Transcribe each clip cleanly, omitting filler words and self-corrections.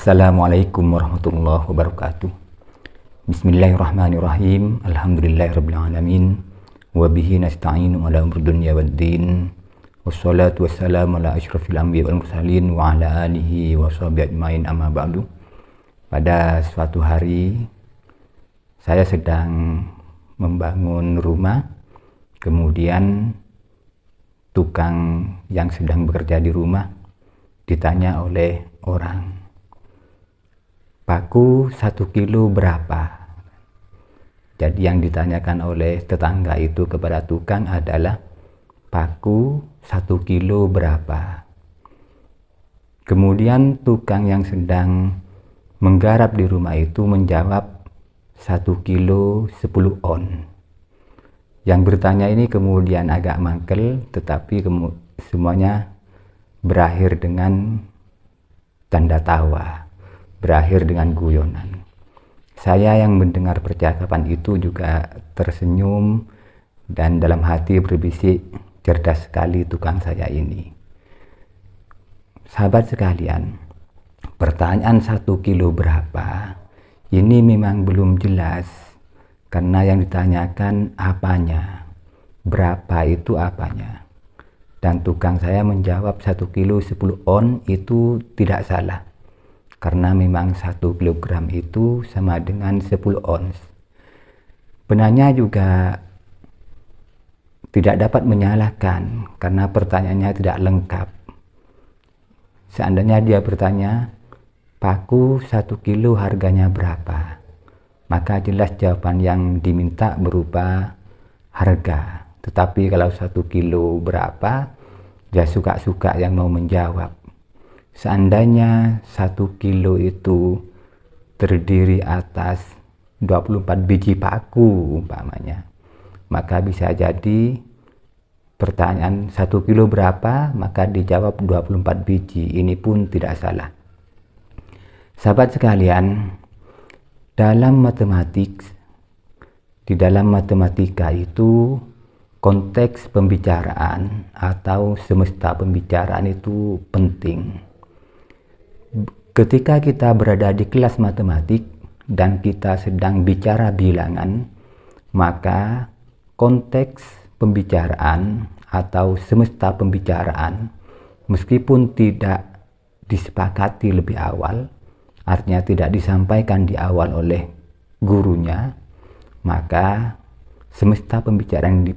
Assalamualaikum warahmatullahi wabarakatuh. Bismillahirrahmanirrahim. Alhamdulillahirabbil alamin. Wa bihi nasta'inu ala umuri dunya waddin. Wassalatu wassalamu ala asyrafil anbiya wal mursalin wa ala alihi wa sahbihi ajmain, amma ba'du. Pada suatu hari saya sedang membangun rumah, kemudian tukang yang sedang bekerja di rumah ditanya oleh orang, "Paku 1 kilo berapa?" Jadi yang ditanyakan oleh tetangga itu kepada tukang adalah, "Paku 1 kilo berapa?" Kemudian tukang yang sedang menggarap di rumah itu menjawab, 1 kilo 10 on. Yang bertanya ini kemudian agak mangkel, tetapi semuanya berakhir dengan tanda tawa, berakhir dengan guyonan. Saya yang mendengar percakapan itu juga tersenyum dan dalam hati berbisik, cerdas sekali tukang saya ini. Sahabat sekalian, pertanyaan 1 kilo berapa ini memang belum jelas, karena yang ditanyakan apanya, berapa itu apanya. Dan tukang saya menjawab 1 kilo 10 on itu tidak salah, karena memang 1 kilogram itu sama dengan 10 ons. Penanya juga tidak dapat menyalahkan karena pertanyaannya tidak lengkap. Seandainya dia bertanya, "Paku 1 kilo harganya berapa?" maka jelas jawaban yang diminta berupa harga. Tetapi kalau 1 kilo berapa, ya suka-suka yang mau menjawab. Seandainya 1 kilo itu terdiri atas 24 biji paku umpamanya, maka bisa jadi pertanyaan 1 kilo berapa, maka dijawab 24 biji. Ini pun tidak salah. Sahabat sekalian, di dalam matematika itu konteks pembicaraan atau semesta pembicaraan itu penting. Ketika kita berada di kelas matematik dan kita sedang bicara bilangan, maka konteks pembicaraan atau semesta pembicaraan meskipun tidak disepakati lebih awal, artinya tidak disampaikan di awal oleh gurunya, maka semesta pembicaraan yang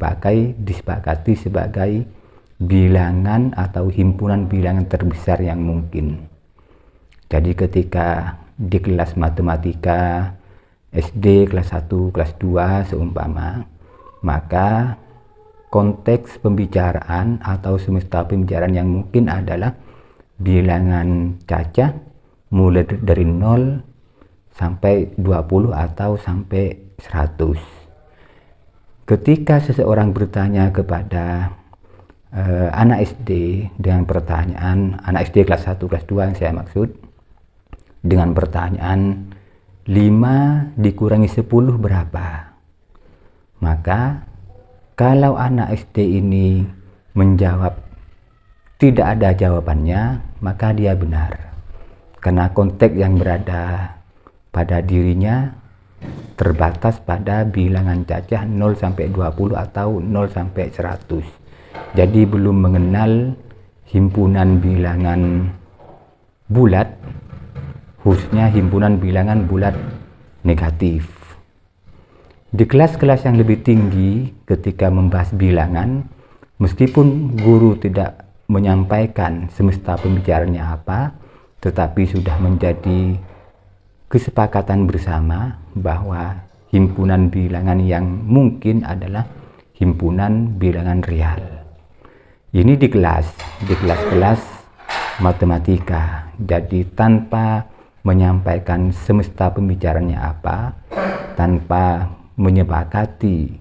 disepakati sebagai bilangan atau himpunan bilangan terbesar yang mungkin. Jadi ketika di kelas matematika SD kelas 1, kelas 2 seumpama, maka konteks pembicaraan atau semesta pembicaraan yang mungkin adalah bilangan cacah mulai dari 0 sampai 20 atau sampai 100. Ketika seseorang bertanya kepada anak SD dengan pertanyaan, anak SD kelas 1, kelas 2 yang saya maksud, dengan pertanyaan 5 dikurangi 10 berapa? Maka kalau anak SD ini menjawab tidak ada jawabannya, maka dia benar. Karena konteks yang berada pada dirinya terbatas pada bilangan cacah 0 sampai 20 atau 0 sampai 100. Jadi belum mengenal himpunan bilangan bulat, khususnya himpunan bilangan bulat negatif. Di kelas-kelas yang lebih tinggi ketika membahas bilangan, meskipun guru tidak menyampaikan semesta pembicaraannya apa, tetapi sudah menjadi kesepakatan bersama bahwa himpunan bilangan yang mungkin adalah himpunan bilangan real. Ini di kelas-kelas matematika. Jadi tanpa menyampaikan semesta pembicaraannya apa, tanpa menyepakati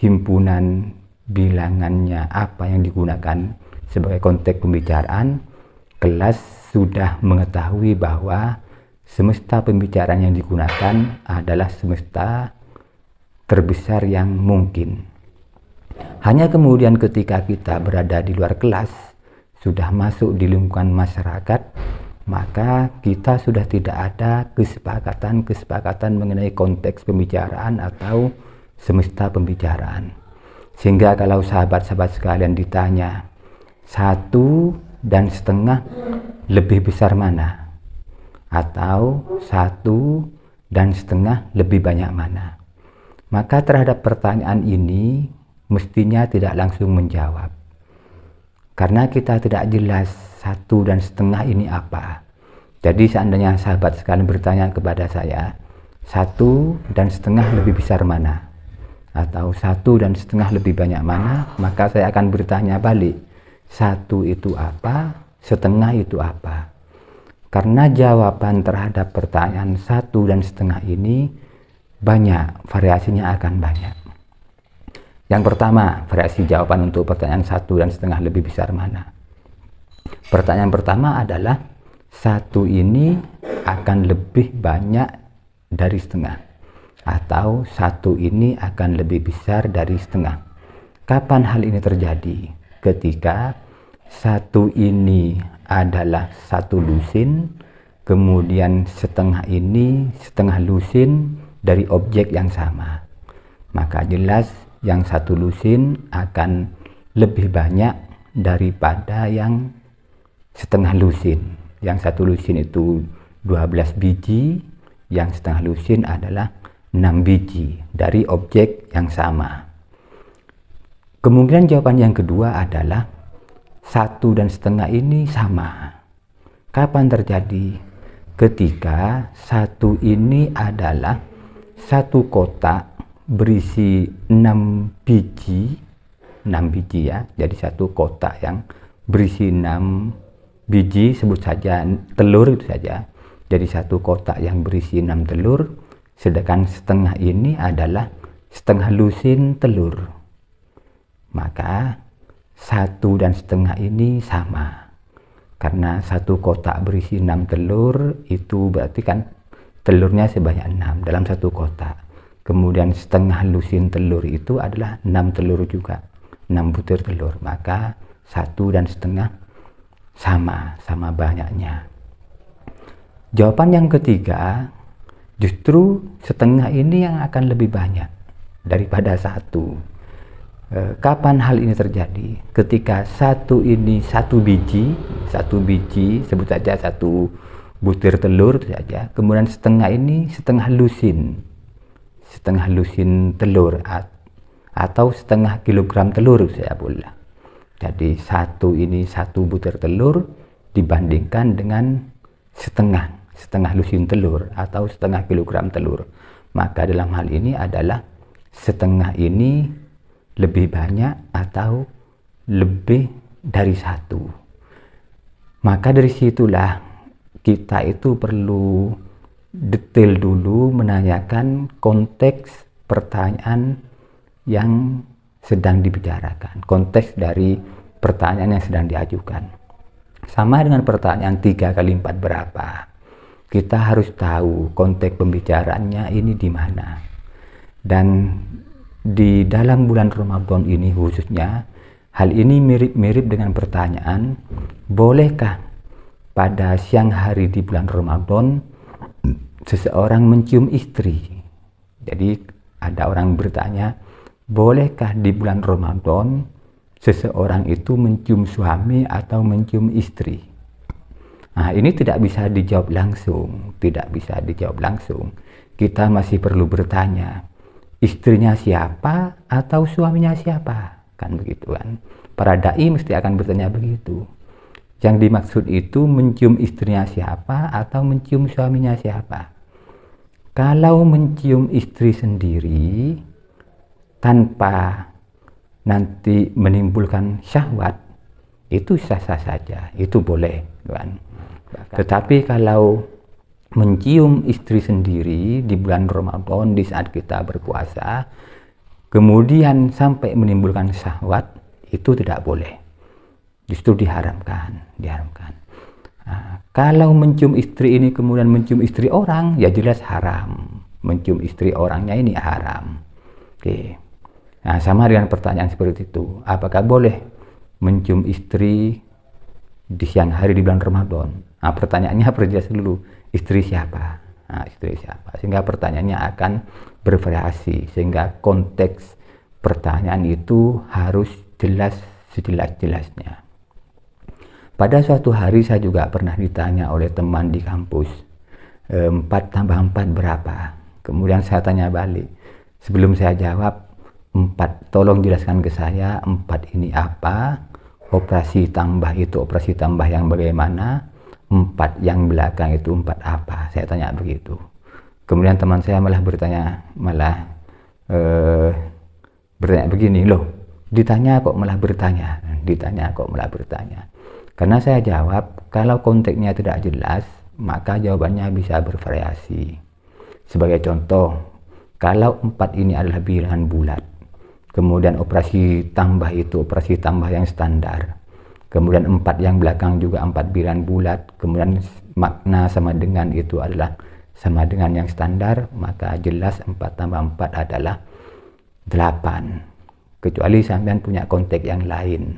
himpunan bilangannya apa yang digunakan sebagai konteks pembicaraan, kelas sudah mengetahui bahwa semesta pembicaraan yang digunakan adalah semesta terbesar yang mungkin. Hanya kemudian ketika kita berada di luar kelas, sudah masuk di lingkungan masyarakat, maka kita sudah tidak ada kesepakatan mengenai konteks pembicaraan atau semesta pembicaraan. Sehingga kalau sahabat-sahabat sekalian ditanya 1,5 lebih besar mana, atau 1,5 lebih banyak mana, maka terhadap pertanyaan ini mestinya tidak langsung menjawab, karena kita tidak jelas 1,5 ini apa. Jadi seandainya sahabat sekalian bertanya kepada saya 1,5 lebih besar mana, atau 1,5 lebih banyak mana, maka saya akan bertanya balik, 1 itu apa, 1/2 itu apa. Karena jawaban terhadap pertanyaan 1,5 ini banyak, variasinya akan banyak. Yang pertama, variasi jawaban untuk pertanyaan 1,5 lebih besar mana. Pertanyaan pertama adalah 1 ini akan lebih banyak dari setengah, atau 1 ini akan lebih besar dari setengah. Kapan hal ini terjadi? Ketika 1 ini adalah 1 lusin, kemudian setengah ini setengah lusin dari objek yang sama. Maka jelas yang 1 lusin akan lebih banyak daripada yang setengah lusin. Yang 1 lusin itu 12 biji, yang setengah lusin adalah 6 biji dari objek yang sama. Kemungkinan jawaban yang kedua adalah 1,5 ini sama. Kapan terjadi? Ketika 1 ini adalah 1 kotak berisi 6 biji, 6 biji ya, jadi 1 kotak yang berisi 6 biji, sebut saja telur itu saja. Jadi 1 kotak yang berisi 6 telur, sedangkan setengah ini adalah setengah lusin telur. Maka 1,5 ini sama. Karena 1 kotak berisi 6 telur, itu berarti kan telurnya sebanyak 6 dalam 1 kotak. Kemudian setengah lusin telur itu adalah 6 telur juga, 6 butir telur. Maka 1,5 sama banyaknya. Jawaban yang ketiga, justru setengah ini yang akan lebih banyak daripada 1. Kapan hal ini terjadi? Ketika 1 ini 1 biji, sebut saja 1 butir telur saja. Kemudian setengah ini setengah lusin telur, atau setengah kilogram telur saya boleh. Jadi 1 ini 1 butir telur dibandingkan dengan setengah lusin telur atau setengah kilogram telur. Maka dalam hal ini adalah setengah ini lebih banyak atau lebih dari 1. Maka dari situlah kita itu perlu detail dulu menanyakan konteks pertanyaan yang sedang dibicarakan, konteks dari pertanyaan yang sedang diajukan. Sama dengan pertanyaan 3 kali 4 berapa. Kita harus tahu konteks pembicaraannya ini di mana. Dan di dalam bulan Ramadan ini khususnya, hal ini mirip-mirip dengan pertanyaan, bolehkah pada siang hari di bulan Ramadan seseorang mencium istri? Jadi ada orang bertanya, bolehkah di bulan Ramadan seseorang itu mencium suami atau mencium istri? Nah, ini tidak bisa dijawab langsung, Kita masih perlu bertanya, istrinya siapa atau suaminya siapa? Kan begitu kan. Para dai mesti akan bertanya begitu. Yang dimaksud itu mencium istrinya siapa atau mencium suaminya siapa? Kalau mencium istri sendiri tanpa nanti menimbulkan syahwat, itu sah-sah saja, itu boleh kan. Tetapi kalau mencium istri sendiri di bulan Ramadan di saat kita berpuasa, kemudian sampai menimbulkan syahwat, itu tidak boleh, justru diharamkan. Nah, kalau mencium istri ini kemudian mencium istri orang, ya jelas haram. Mencium istri orangnya ini haram. Oke. Nah, sama dengan pertanyaan seperti itu, apakah boleh mencium istri di siang hari di bulan Ramadan? Nah, pertanyaannya perjelas dulu, istri siapa? Nah, istri siapa? Sehingga pertanyaannya akan bervariasi, sehingga konteks pertanyaan itu harus jelas sejelas-jelasnya. Pada suatu hari saya juga pernah ditanya oleh teman di kampus, 4 tambah 4 berapa? Kemudian saya tanya balik. Sebelum saya jawab, 4, tolong jelaskan ke saya 4 ini apa? Operasi tambah itu operasi tambah yang bagaimana? 4 yang belakang itu 4 apa? Saya tanya begitu. Kemudian teman saya malah bertanya begini, loh, ditanya kok malah bertanya. Karena saya jawab, kalau konteksnya tidak jelas, maka jawabannya bisa bervariasi. Sebagai contoh, kalau 4 ini adalah bilangan bulat, kemudian operasi tambah itu operasi tambah yang standar, kemudian 4 yang belakang juga 4 bilangan bulat, kemudian makna sama dengan itu adalah sama dengan yang standar, maka jelas 4 tambah 4 adalah 8. Kecuali sampean punya konteks yang lain,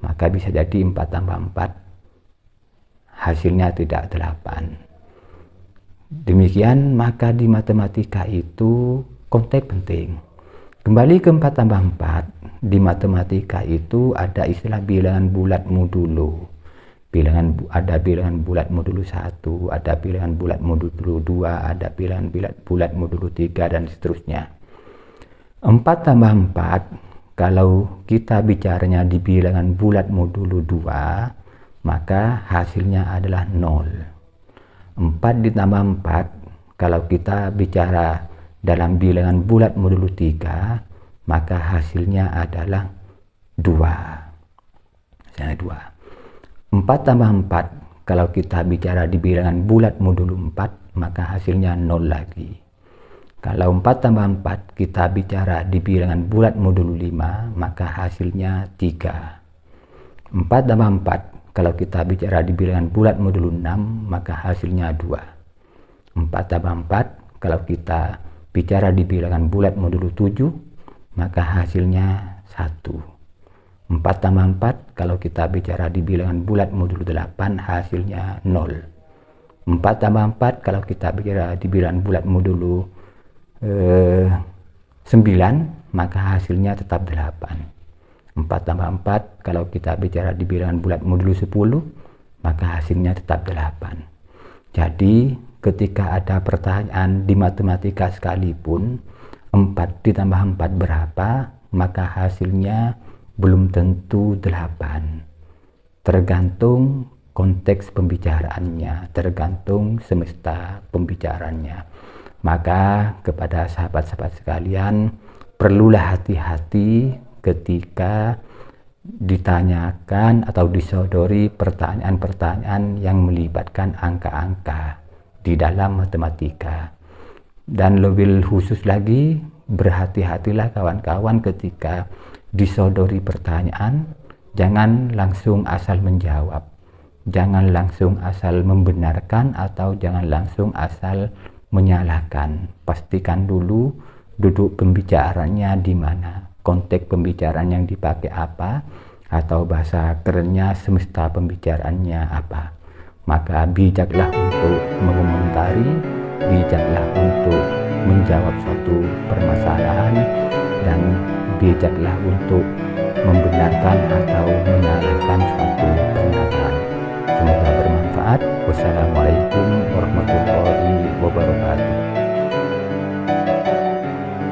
maka bisa jadi 4 tambah 4 hasilnya tidak 8. Demikian, maka di matematika itu konteks penting. Kembali ke 4 tambah 4, di matematika itu ada istilah bilangan bulat modulo. Ada bilangan bulat modulo 1, ada bilangan bulat modulo 2, ada bilangan bulat modulo 3, dan seterusnya. 4 tambah 4, kalau kita bicaranya di bilangan bulat modulo 2, maka hasilnya adalah 0. 4 ditambah 4, kalau kita bicara dalam bilangan bulat modulo 3, maka hasilnya adalah 2. 4 tambah 4, kalau kita bicara di bilangan bulat modulo 4, maka hasilnya 0 lagi. Kalau 4 tambah 4 kita bicara di bilangan bulat modulo 5, maka hasilnya 3. 4 tambah 4 kalau kita bicara di bilangan bulat modulo 6, maka hasilnya 2. 4 tambah 4 kalau kita bicara di bilangan bulat modulo 7, maka hasilnya 1. 4 tambah 4 kalau kita bicara di bilangan bulat modulo 8, hasilnya 0. 4 tambah 4 kalau kita bicara di bilangan bulat modulo 9, maka hasilnya tetap 8. 4 tambah 4 kalau kita bicara di bilangan bulat modulo 10, maka hasilnya tetap 8. Jadi ketika ada pertanyaan di matematika sekalipun 4 ditambah 4 berapa, maka hasilnya belum tentu 8. Tergantung konteks pembicaraannya, tergantung semesta pembicaraannya. Maka kepada sahabat-sahabat sekalian, perlulah hati-hati ketika ditanyakan atau disodori pertanyaan-pertanyaan yang melibatkan angka-angka di dalam matematika. Dan lebih khusus lagi, berhati-hatilah kawan-kawan ketika disodori pertanyaan, jangan langsung asal menjawab, jangan langsung asal membenarkan, atau jangan langsung asal menyalahkan. Pastikan dulu duduk pembicaraannya di mana, konteks pembicaraan yang dipakai apa, atau bahasa kerennya semesta pembicaraannya apa. Maka bijaklah untuk mengomentari, bijaklah untuk menjawab suatu permasalahan, dan bijaklah untuk membenarkan atau menyalahkan suatu pernyataan. Semoga bermanfaat. Wassalamualaikum warahmatullahi wabarakatuh.